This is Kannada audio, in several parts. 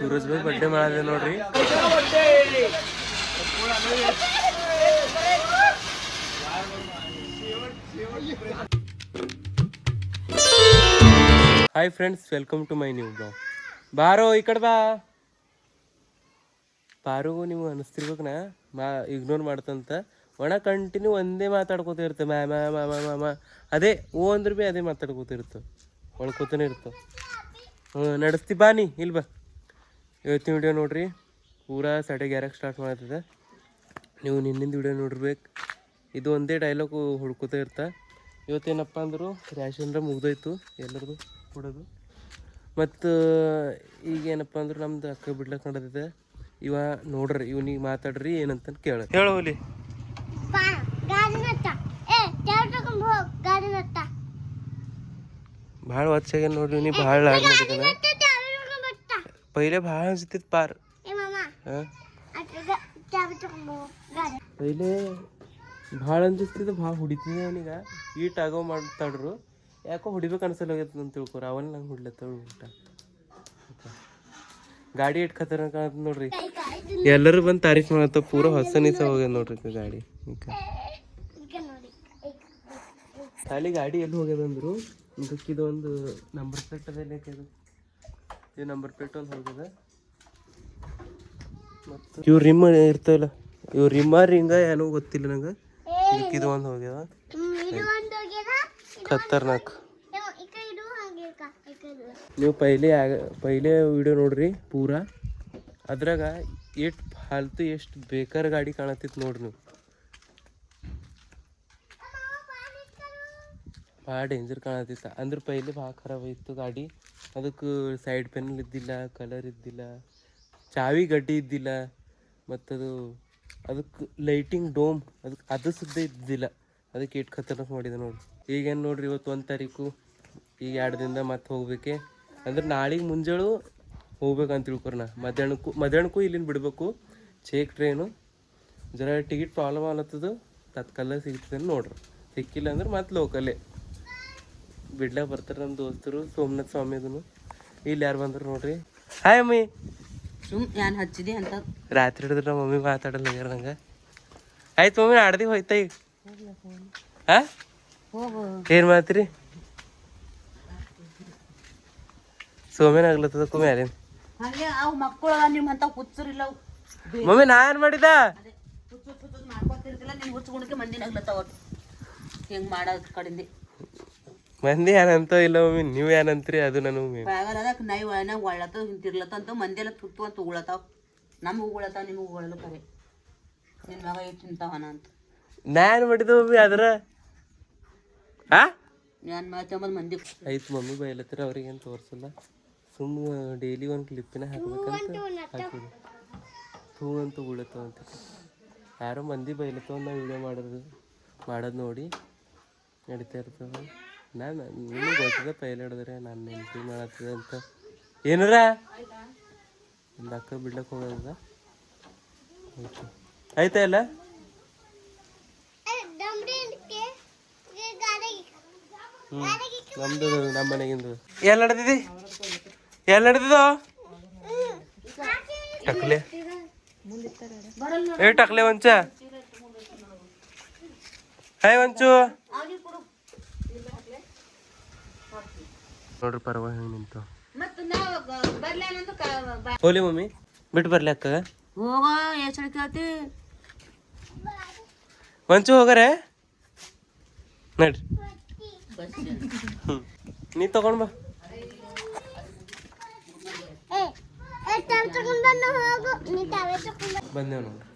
ಸೂರಜ್ ಭಾಯ್ ಬರ್ಡೇ ಮಾಡಿದೆ ನೋಡ್ರಿ. Hi friends, welcome to my new blog. ಬಾರೋ ಈ ಕಡೆ ಬಾರು ನೀವು ಅನಿಸ್ತಿರ್ಬೇಕನ ಇಗ್ನೋರ್ ಮಾಡ್ತಂತ. ಒಣ ಕಂಟಿನ್ಯೂ ಒಂದೇ ಮಾತಾಡ್ಕೋತಿರುತ್ತೆ. ಮ್ಯಾಮ ಅದೇ ಓ ಅಂದ್ರೆ ಭೀ ಅದೇ ಮಾತಾಡ್ಕೋತಿರುತ್ತೆ, ಒಳ್ಕೊತಾನೆ ಇರ್ತವೆ. ನಡೆಸ್ತಿ ಬಾನಿ ಇಲ್ಲಿ ಬಾ. ಇವತ್ತಿನ ವಿಡಿಯೋ ನೋಡ್ರಿ, ಪೂರಾ 11:30 ಸ್ಟಾರ್ಟ್ ಮಾಡ್ತದೆ. ನೀವು ನಿನ್ನಿಂದ ವಿಡಿಯೋ ನೋಡಿರ್ಬೇಕು. ಇದು ಒಂದೇ ಡೈಲಾಗು ಹುಡ್ಕೋತಾ ಇರ್ತಾ. ಇವತ್ತೇನಪ್ಪ ಅಂದರು, ರ್ಯಾಷನ್ರ ಮುಗ್ದೋಯ್ತು ಎಲ್ಲರದು ಕೊಡೋದು. ಮತ್ತು ಈಗೇನಪ್ಪ ಅಂದ್ರೆ ನಮ್ದು ಅಕ್ಕ ಬಿಡ್ಲಕ್ಕೆ ನಡೆದಿದೆ. ಇವ ನೋಡ್ರಿ, ಇವನಿಗೆ ಮಾತಾಡ್ರಿ ಏನಂತ ಹೇಳೋ ಹುಲಿ. ಭಾಳ ವರ್ಷಾಗ ನೋಡ್ರಿ, ನೀ ಭಾಳ ಲಾಡ್ ಮಾಡಿದ್ದಾನ. ಪೈಲೆ ಭಾಳ ಅನ್ಸತಿತ್ತು ಪಾರ್. ಪೈಲೆ ಭಾಳ ಅನ್ಸಿಸ್ತಿದ್ದು, ಭಾಳ ಹೊಡಿತಿದ್ದೆ ಅವನಿಗೆ. ಈಟ್ ಆಗೋ ಮಾಡ್ತಾಡ್ರು, ಯಾಕೋ ಹೊಡಿಬೇಕು ಅನ್ಸಲ್ಲ ಹೋಗ್ಯದ ಅಂತ ತಿಳ್ಕೊರ. ಅವನ್ನ ನಂಗೆ ಹೊಡ್ಲತ್ತ ಊಟ. ಗಾಡಿ ಇಟ್ಟು ಖತರ ಕಾಣತ್ ನೋಡ್ರಿ. ಎಲ್ಲರೂ ಬಂದು ತಾರೀಫ್ ಮಾಡತ್ತ. ಪೂರ ಹೊಸ ನೀಸ ಹೋಗ್ಯದ ನೋಡ್ರಿ ಗಾಡಿ. ಈಗ ಖಾಲಿ ಗಾಡಿ ಎಲ್ಲಿ ಹೋಗ್ಯದಂದ್ರು, ಇದಕ್ಕಿದು ಒಂದು ನಂಬರ್ ಪ್ಲೇಟ್ ಅದೇ ಇದು ನಂಬರ್ ಪ್ಲೇಟ್ ಒಂದು ಹೋಗ್ಯದ. ಮತ್ತು ಇವ್ರು ರಿಮ್ ಇರ್ತವಲ್ಲ, ಇವ್ರು ರಿಂಗ ಏನೋ ಗೊತ್ತಿಲ್ಲ ನಂಗೆ. ಇದಕ್ಕಿದು ಒಂದು ಹೋಗ್ಯದ ಖತರ್ನಾಕ್. ನೀವು ಪೈಲೆ ವಿಡಿಯೋ ನೋಡ್ರಿ ಪೂರಾ. ಅದ್ರಾಗ ಎಷ್ಟು ಫಾಲ್ತು ಎಷ್ಟು ಬೇಕಾದ ಗಾಡಿ ಕಾಣತ್ತಿತ್ತು ನೋಡ್ರಿ. ನೀವು ಭಾಳ ಡೇಂಜರ್ ಕಾಣತ್ತಿತ್ತು. ಅಂದ್ರೆ ಪೈಲೆ ಭಾಳ ಖರಾಬ್ ಇತ್ತು ಗಾಡಿ. ಅದಕ್ಕೆ ಸೈಡ್ ಪೆನಲ್ ಇದ್ದಿಲ್ಲ, ಕಲರ್ ಇದ್ದಿಲ್ಲ, ಚಾವಿ ಗಡ್ಡಿ ಇದ್ದಿಲ್ಲ, ಮತ್ತದು ಅದಕ್ಕೆ ಲೈಟಿಂಗ್ ಡೋಮ್ ಅದು ಸುದ್ದ ಇದ್ದಿಲ್ಲ. ಅದಕ್ಕೆ ಎಷ್ಟು ಖತರ್ನಾಕ್ ಮಾಡಿದೆ ನೋಡಿ. ಈಗೇನು ನೋಡ್ರಿ, ಇವತ್ತು 1 ತಾರೀಕು. ಈಗ 2 ದಿನದ ಮತ್ತೆ ಹೋಗ್ಬೇಕೆ. ಅಂದ್ರೆ ನಾಳೆಗೆ ಮುಂಜಾಳು ಹೋಗ್ಬೇಕಂತ ತಿಳ್ಕೊರಿ. ಮಧ್ಯಾಹ್ನಕ್ಕೂ ಇಲ್ಲಿಂದ ಬಿಡಬೇಕು. ಚೇಕ್ ಟ್ರೈನು. ಜರ ಟಿಕೆಟ್ ಪ್ರಾಬ್ಲಮ್ ಆಗ್ಲತ್ತದು. ತತ್ಕಾಲ ಸಿಗ್ತದೆ ನೋಡ್ರಿ. ಸಿಕ್ಕಿಲ್ಲ ಅಂದ್ರೆ ಮತ್ತೆ ಲೋಕಲ್ಲೇ ಬಿಡ್ಲಾಕ ಬರ್ತಾರೆ ನಮ್ಮ ದೋಸ್ತರು. ಸೋಮನಾಥ್ ಸ್ವಾಮಿದನು. ಇಲ್ಲಿ ಯಾರು ಬಂದ್ರು ನೋಡ್ರಿ. ಹಾಯ್ ಅಮ್ಮಿ. ನಾನು ಹಚ್ಚಿದೆ ಅಂತ ರಾತ್ರಿ ಹಿಡಿದ್ರೆ ನಮ್ಮ ಮಮ್ಮಿ ಮಾತಾಡಲ್ಲ ಆಗ್ಯಾರ ನಂಗೆ. ಆಯ್ತು ಮಮ್ಮಿ, ಆಡ್ದಿ ಹೋಯ್ತಾ ಈಗ. ಏನು ಮಾಡ್ತೀರಿ? ಸೋಮೇನ ಆಗ್ಲತ್ತದಕ್ಕೂ ಮ್ಯಾರೇನ್ ಮಕ್ಕಳು ನಿಮ್ಮಂತ ಹುಚ್ಚರಿಲ್ಲ. ಮಮ್ಮಿ ನಾ ಏನ್ ಮಾಡಿದ? ಮಾಡ್ಕೊತಿರ್ತಿಲ್ಲ ನೀನ್ ಹುಚ್ಚುಗುಣಕ್ಕೆ ಮಂದಿನ ಆಗ್ಲತ್ತವ. ಹೆಂಗ್ ಮಾಡೋದ್ ಕಡಿಂದ ಮಂದಿ ಏನಂತ ಇಲ್ಲ ಮಮ್ಮಿ, ನೀವು ಏನಂತ್ರಿ ಅದು ನನ್ನ ಮಮ್ಮಿ. ಅದಕ್ಕೆ ನೈ ಒಳನಾಗ ಒಳ್ಳತ್ತ ತಿರ್ಲತ್ತಂತ ಮಂದಿ ಎಲ್ಲ ತುತ್ತು ಅಂತ ಉಗುಳತಾವ. ನಮ್ಗೆ ಉಗುಳತಾವ, ನಿಮ್ಗೆ ಉಗುಳಲ್ಲ ಕರೆ. ನಿನ್ನ ಮಗ ಎಷ್ಟು ತಿಂತಾವನ ಅಂತ ನಾ ಏನ್ ಮಾಡಿದ ಮಮ್ಮಿ ಅದ್ರ? ನಾನು ಮಾತಂಬದ್ ಮಂದಿ ಆಯ್ತು ಮಮ್ಮಿ ಬೈಲತ್ತರ, ಅವ್ರಿಗೇನು ತೋರಿಸಲ್ಲ. ಸುಮ್ಮನೆ ಡೈಲಿ ಒಂದು ಕ್ಲಿಪ್ಪಿನ ಹಾಕ್ಬೇಕಂತ ಹಾಕಿದ್ವಿ. ಹೂ ಅಂತ ಉಗುಳತ್ತವ ಅಂತ. ಯಾರೋ ಮಂದಿ ಬೈಲತ್ತವ ನಾವು ವಿಡಿಯೋ ಮಾಡೋದು ನೋಡಿ ನಡೀತಾ ಇರ್ತದೆ. ನಿಮಗೆ ಗೊತ್ತಿದೆ ಪೈಲೆ ಹಿಡಿದ್ರೆ ನಾನು ನೆನಪಿ ಮಾಡತ್ತದ ಅಂತ. ಏನಾರ ಒಂದು ಅಕ್ಕ ಬಿಡ್ಲಕ್ಕೆ ಹೋಗೋದ. ಆಯ್ತಾ ಎಲ್ಲ? ನಮ್ದು ನಮ್ಮ ಮನೆಗಿಂದು ಎಲ್ಲಿ ನಡೆದಿದ್ದಿ? ಎಲ್ಲಿ ನಡೆದಿದ್ದು? ಟಕ್ಲೆ ಟಕ್ಲೆ ಒಂಚ. ಹಾಯ್ ಒಂಚು ನೋಡ್ರಿ ಪರವ ಹೆಂಗೆ ನಿಂತು. ಹೋಲಿ ಮಮ್ಮಿ ಬಿಟ್ಟು ಬರ್ಲಿ ಅಕ್ಕ. ಹೋಗ ಎಷ್ಟು ಕೇಳ್ತಿ ಒಂಚು ಹೋಗಾರೆ ನಡ್ರಿ. ನೀ ತಗೊಂಡ್ ಬಾ. ಬಂದೇವ್ ನೋಡ್ರಿ.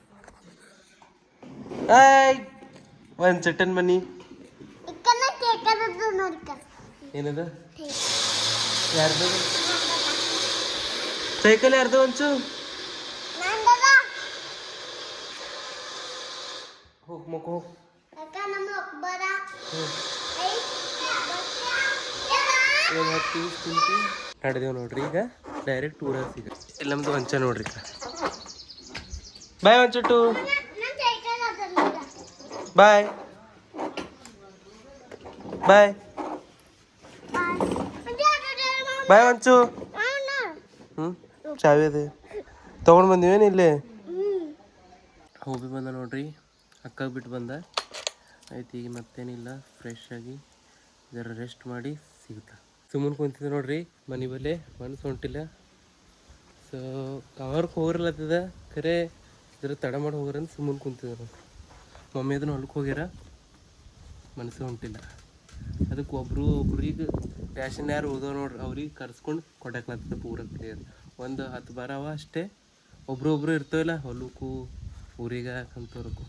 ಒಂದ್ ಚಟನ್ ಮನಿ ಏನದ? ಯಾರ್ದು ಸೈಕಲ್? ಯಾರ್ದು ಒಂಚು? ಹೋಗ್ ಮಕ್ಕ ಹೋಗ್. ನಡೆದೇವ್ ನೋಡ್ರಿ. ಈಗ ಡೈರೆಕ್ಟ್ ಊರಾಗ ಸಿಗ ಇಲ್ಲ ನಮ್ದು ಒಂಚ ನೋಡ್ರಿ. ಬಾಯ್ ಒಂಚುಟ್ಟು. ಬಾಯ್ ಬಾಯ್ ಬಾಯ್ ಒಂಚು. ಚಾವಿ ಅದೇ ತೊಗೊಂಡು ಬಂದಿವೇನು ಇಲ್ಲೇ ಹೋಗಿ ಬಂದ ನೋಡ್ರಿ ಅಕ್ಕ ಬಿಟ್ಟು ಬಂದ ಆಯ್ತು. ಈಗ ಮತ್ತೇನಿಲ್ಲ, ಫ್ರೆಶ್ ಆಗಿ ಜರ ರೆಸ್ಟ್ ಮಾಡಿ ಸಿಗ್ತಾ ಸುಮ್ಮನೆ ಕುಂತಿದ್ದೆ ನೋಡ್ರಿ ಮನೆ ಬಲ್ಲೇ. ಮನಸ್ಸು ಹೊಂಟಿಲ್ಲ, ಸೊ ಕವರ್ಗೆ ಹೋಗಿರ್ಲತ್ತದ ಖರೆ ಜರ ತಡ ಮಾಡಿ ಹೋಗ್ರಂತ ಸುಮ್ಮನೆ ಕುಂತಿದ್ರು. ಮಮ್ಮಿ ಅದನ್ನು ಹೊಲಕ್ಕೆ ಹೋಗ್ಯಾರ, ಮನಸ್ಸು ಹೊಂಟಿಲ್ಲ. ಅದಕ್ಕೆ ಒಬ್ರಿಗೆ ಪ್ಯಾಷನ್ ಯಾರು ಓದೋ ನೋಡ್ರಿ ಅವ್ರಿಗೆ ಕರ್ಸ್ಕೊಂಡು ಕೊಡಕ್ಲತ್ತದ ಪೂರ ಕ್ಲಿಯರ್. ಒಂದು 10 ಬರವ ಅಷ್ಟೇ, ಒಬ್ರು ಇರ್ತವಲ್ಲ ಹೊಲಕ್ಕೂ ಊರಿಗೆ ಅಂತವ್ರಿಗೂ.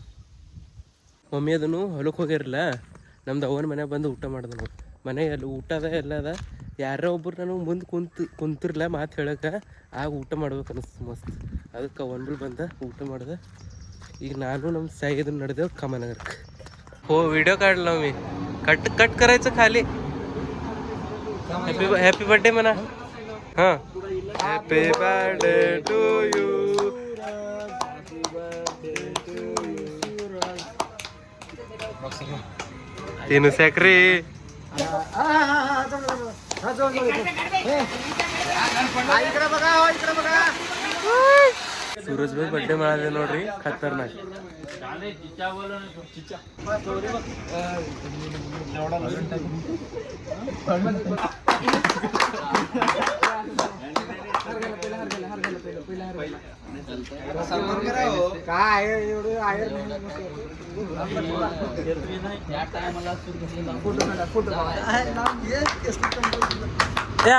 ಮಮ್ಮಿ ಅದನ್ನು ಹೊಲಕ್ಕೆ ಹೋಗ್ಯಾರಲ್ಲ, ನಮ್ದು ಅವನ ಮನೆ ಬಂದು ಊಟ ಮಾಡ್ದೆ ನೋಡಿ. ಮನೆ ಎಲ್ಲ ಊಟ ಅದ ಎಲ್ಲ ಅದ, ಯಾರೋ ಒಬ್ರು ನನಗೆ ಮುಂದೆ ಕುಂತಿರ್ಲ ಮಾತು ಹೇಳಕ್ಕೆ, ಆಗ ಊಟ ಮಾಡ್ಬೇಕು ಅನಿಸ್ತು ಮಸ್ತ್. ಅದಕ್ಕೆ ಅವನ ಬಿ ಬಂದ ಊಟ ಮಾಡ್ದೆ. ಈಗ ನಾನು ನಮ್ಮ ಸಾಯಿ ಇದನ್ನು ನಡೆದೇವು ಕಾಮನಗರಕ್ಕೆ. हो व्हिडिओ काढला मी. कट करायचं खाली. हॅपी बर्थडे म्हणा. हां हॅपी बर्थडे टू यू. तीन सॅकरी सूरज भाई बर्थडे म्हणाले नोड्री खतरनाक.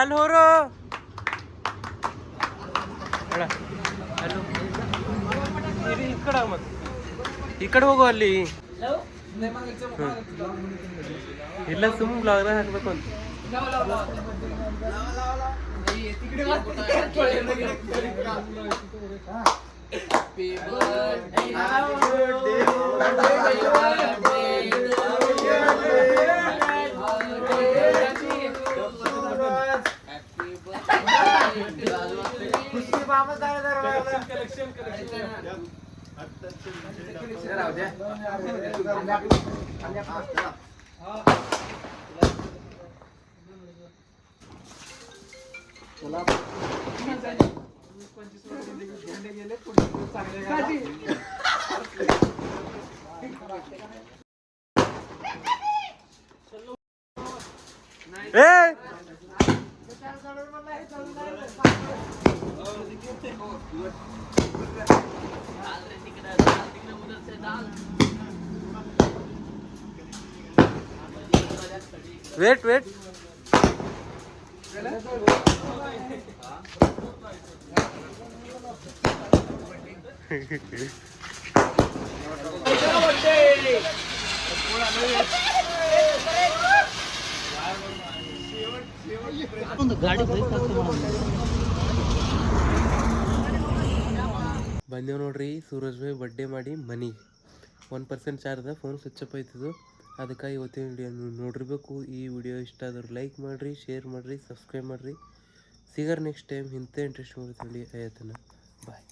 ಅಲ್ಹೋರು ಈ ಕಡೆ ಹೋಗು ಅಲ್ಲಿ ಇಲ್ಲ ಸುಮ್ಮನೆ ಬ್ಲಾಗ್ದಾಗ ಹಾಕ್ಬೇಕು ಅಂತ. वेट वेट ಬಂದೇವು ನೋಡ್ರಿ ಸೂರಜ್ ಭಾಯ್ ಬರ್ಡೇ ಮಾಡಿ ಮನೆಗೆ. 1% ಚಾರ್ಜ್ ಫೋನ್ ಸ್ವಿಚ್ ಅಪ್ ಆಯ್ತದು. ಅದಕ್ಕೆ ಇವತ್ತಿನ ವಿಡಿಯೋ ನೋಡಿರ್ಬೇಕು. ಈ ವಿಡಿಯೋ ಇಷ್ಟ ಆದ್ರೆ ಲೈಕ್ ಮಾಡಿರಿ, ಶೇರ್ ಮಾಡಿರಿ, ಸಬ್ಸ್ಕ್ರೈಬ್ ಮಾಡಿರಿ. ಸಿಗರ್ ನೆಕ್ಸ್ಟ್ ಟೈಮ್ ಇಂಥ ಇಂಟ್ರೆಸ್ಟ್ ಮೂವಿ ಆಯ್ತನ. ಬಾಯ್.